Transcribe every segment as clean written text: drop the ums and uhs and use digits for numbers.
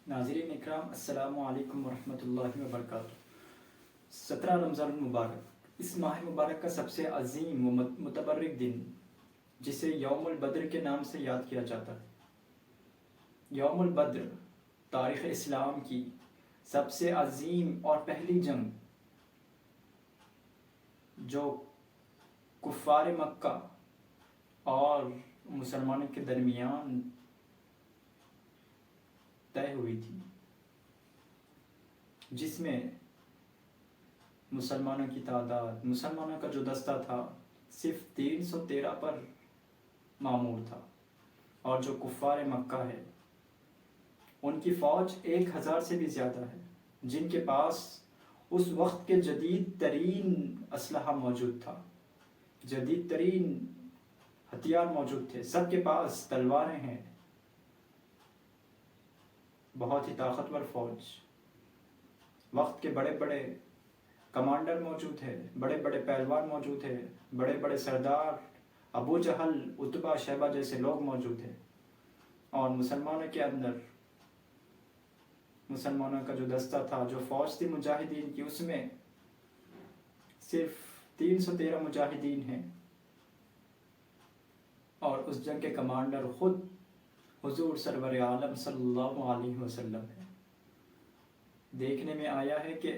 नाज़रीन इकराम, अस्सलामु अलैकुम वरहमतुल्लाहि वबरकातुहू। 17 रमज़ान मुबारक, इस माह मुबारक का सबसे अजीम व मुतबर्रिक दिन, जिसे यौमुल बद्र के नाम से याद किया जाता है। यौमुल बद्र तारीख़ इस्लाम की सबसे अजीम और पहली जंग, जो कुफ़ार मक्का और मुसलमानों के दरमियान तय हुई थी, जिसमें मुसलमानों की तादाद, मुसलमानों का जो दस्ता था, सिर्फ 313 पर मामूर था, और जो कुफ़ार मक्का है उनकी फ़ौज 1000 से भी ज़्यादा है, जिनके पास उस वक्त के जदीद तरीन असलहा मौजूद था, जदीद तरीन हथियार मौजूद थे, सबके पास तलवारें हैं। बहुत ही ताकतवर फ़ौज, वक्त के बड़े बड़े कमांडर मौजूद है, बड़े बड़े पहलवान मौजूद है, बड़े बड़े सरदार अबू जहल, उतबा, शैबा जैसे लोग मौजूद हैं। और मुसलमानों के अंदर, मुसलमानों का जो दस्ता था, जो फ़ौज थी मुजाहिदीन की, उसमें सिर्फ 313 मुजाहिदीन हैं, और उस जंग के कमांडर ख़ुद हुज़ूर सरवर आलम सल्लल्लाहु अलैहि वसल्लम है। देखने में आया है कि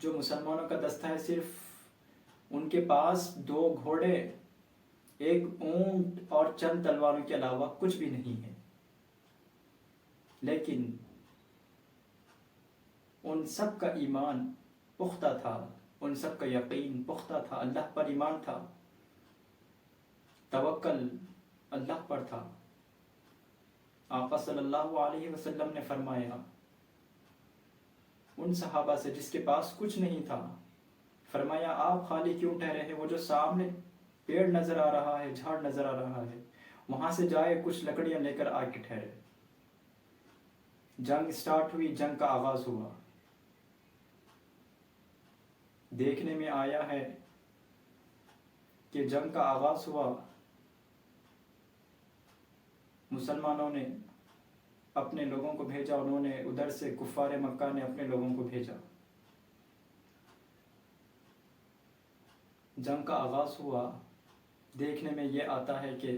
जो मुसलमानों का दस्ता है, सिर्फ उनके पास 2 घोड़े, 1 ऊंट और चंद तलवारों के अलावा कुछ भी नहीं है, लेकिन उन सब का ईमान पुख्ता था, उन सब का यकीन पुख्ता था, अल्लाह पर ईमान था, तवक्कल अल्लाह पर था। आका सल्लल्लाहु अलैहि वसल्लम ने फरमाया उन सहाबा से जिसके पास कुछ नहीं था, फरमाया आप खाली क्यों ठहरे हैं? वो जो सामने पेड़ नज़र आ रहा है, झाड़ नज़र आ रहा है, वहाँ से जाए, कुछ लकड़ियाँ लेकर आके ठहरे। जंग स्टार्ट हुई, जंग का आगाज़ हुआ। देखने में आया है कि जंग का आगाज़ हुआ, मुसलमानों ने अपने लोगों को भेजा, उन्होंने उधर से कुफ़ार मक्का ने अपने लोगों को भेजा। जंग का आगाज़ हुआ। देखने में ये आता है कि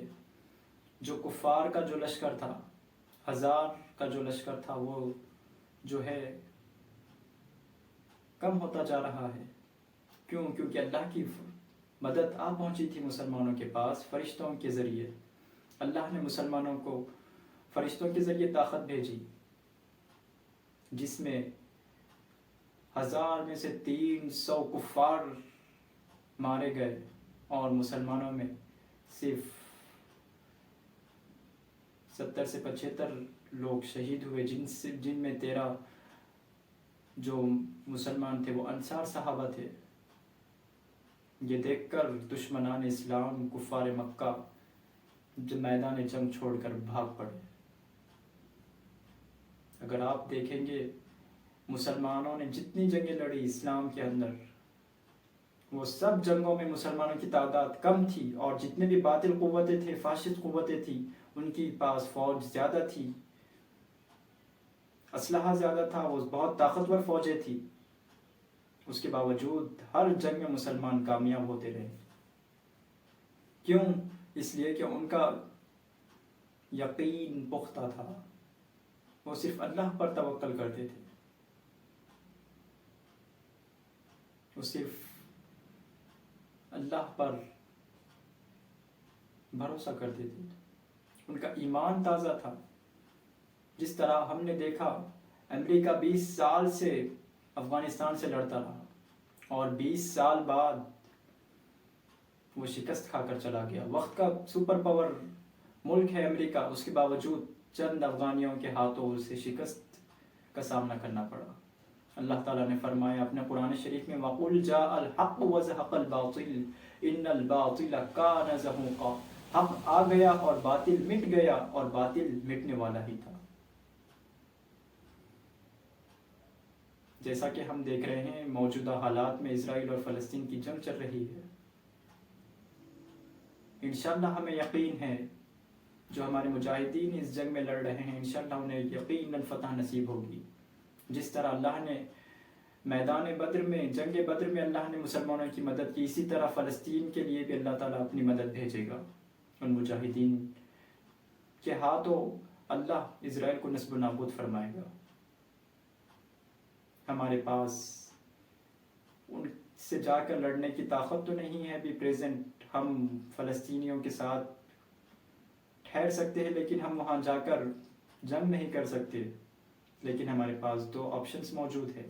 जो कुफ़ार का जो लश्कर था, 1000 का जो लश्कर था, वो जो है कम होता जा रहा है। क्यों? क्योंकि अल्लाह की मदद आ पहुंची थी मुसलमानों के पास फरिश्तों के ज़रिए। अल्लाह ने मुसलमानों को फरिश्तों के ज़रिए ताकत भेजी, जिसमें 1000 में से 300 कुफ़ार मारे गए, और मुसलमानों में सिर्फ 70 से 75 लोग शहीद हुए, जिनमें 13 जो मुसलमान थे वो अंसार सहाबा थे। ये देखकर दुश्मनान इस्लाम, कुफ़ार मक्का जो मैदान जंग छोड़कर भाग पड़े। अगर आप देखेंगे, मुसलमानों ने जितनी जंगें लड़ी इस्लाम के अंदर, वो सब जंगों में मुसलमानों की तादाद कम थी, और जितने भी बातिल क़ुव्वतें थे, फाशिस्ट क़ुव्वतें थी, उनकी पास फ़ौज ज़्यादा थी, असलहा ज़्यादा था, वो बहुत ताकतवर फ़ौजें थी। उसके बावजूद हर जंग में मुसलमान कामयाब होते रहे। क्यों? इसलिए कि उनका यकीन पुख्ता था, वो सिर्फ अल्लाह पर तवक्कल करते थे, वो सिर्फ अल्लाह पर भरोसा करते थे, उनका ईमान ताज़ा था। जिस तरह हमने देखा, अमेरिका 20 साल से अफ़गानिस्तान से लड़ता रहा, और 20 साल बाद वो शिकस्त खाकर चला गया। वक्त का सुपर पावर मुल्क है अमेरिका, उसके बावजूद चंद अफ़गानियों के हाथों उसे शिकस्त का सामना करना पड़ा। अल्लाह ताला ने फरमाया अपने कुरान शरीफ में, वक़ुल जाअल हक़ व ज़हक़ल बातिल इन्नल बातिल कान ज़हूक़ा। हक़ आ गया और बातिल मिट गया, और बातिल मिटने वाला ही था। जैसा कि हम देख रहे हैं, मौजूदा हालात में इजराइल और फ़लस्तीन की जंग चल रही है। इंशाअल्लाह हमें यकीन है جو ہمارے مجاہدین اس جنگ میں لڑ رہے ہیں انشاءاللہ انہیں یقیناً فتح نصیب ہوگی. جس طرح اللہ نے میدان بدر میں، جنگ بدر میں اللہ نے مسلمانوں کی مدد کی، اسی طرح فلسطین کے لیے بھی اللہ تعالیٰ اپنی مدد بھیجے گا. ان مجاہدین کے ہاتھوں اللہ اسرائیل کو نصب و نابود فرمائے گا. ہمارے پاس ان سے جا کر لڑنے کی طاقت تو نہیں ہے ابھی پریزنٹ. ہم فلسطینیوں کے ساتھ ٹھہر سکتے ہیں لیکن ہم وہاں جا کر جنگ نہیں کر سکتے. لیکن ہمارے پاس دو آپشنز موجود ہیں.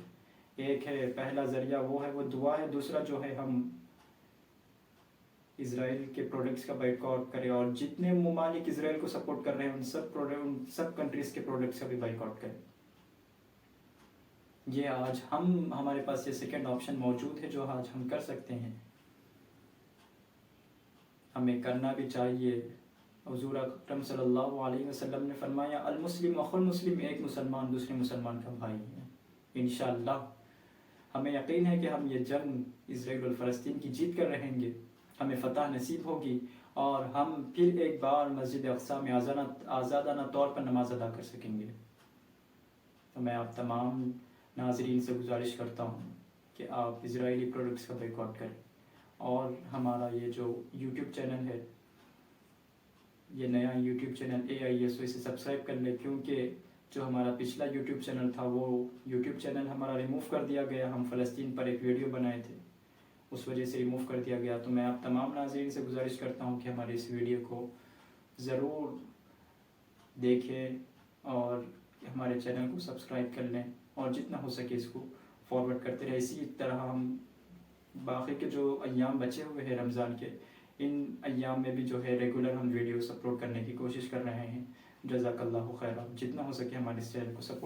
ایک ہے، پہلا ذریعہ وہ ہے، وہ دعا ہے. دوسرا جو ہے ہم اسرائیل کے پروڈکٹس کا بائیکاٹ کریں، اور جتنے ممالک اسرائیل کو سپورٹ کر رہے ہیں ان سب کنٹریز کے پروڈکٹس کا بھی بائیکاٹ کریں. یہ آج ہمارے پاس یہ سیکنڈ آپشن موجود ہے جو آج ہم کر سکتے ہیں. ہمیں کرنا بھی چاہیے. حضور اکرم صلی اللہ علیہ وسلم نے فرمایا المسلم اخو المسلم، ایک مسلمان دوسرے مسلمان کا بھائی ہے. انشاءاللہ ہمیں یقین ہے کہ ہم یہ جنگ اسرائیل اور فلسطین کی جیت کر رہیں گے، ہمیں فتح نصیب ہوگی، اور ہم پھر ایک بار مسجد اقصی میں آزادانہ طور پر نماز ادا کر سکیں گے. تو میں آپ تمام ناظرین سے گزارش کرتا ہوں کہ آپ اسرائیلی پروڈکٹس کا بائیکاٹ کریں، اور ہمارا یہ جو یوٹیوب چینل ہے، یہ نیا یوٹیوب چینل AISO، اسے سبسکرائب کر لیں، کیونکہ جو ہمارا پچھلا یوٹیوب چینل تھا وہ یوٹیوب چینل ہمارا ریموو کر دیا گیا. ہم فلسطین پر ایک ویڈیو بنائے تھے، اس وجہ سے ریموو کر دیا گیا. تو میں آپ تمام ناظرین سے گزارش کرتا ہوں کہ ہمارے اس ویڈیو کو ضرور دیکھیں اور ہمارے چینل کو سبسکرائب کر لیں، اور جتنا ہو سکے اس کو فارورڈ کرتے رہیں. اسی طرح ہم باقی کے جو ایام بچے ہوئے ہیں رمضان کے، ان ایام میں بھی جو ہے ریگولر ہم ویڈیوز اپلوڈ کرنے کی کوشش کر رہے ہیں. جزاک اللہ خیرہ. جتنا ہو سکے ہمارے اس چینل کو سپورٹ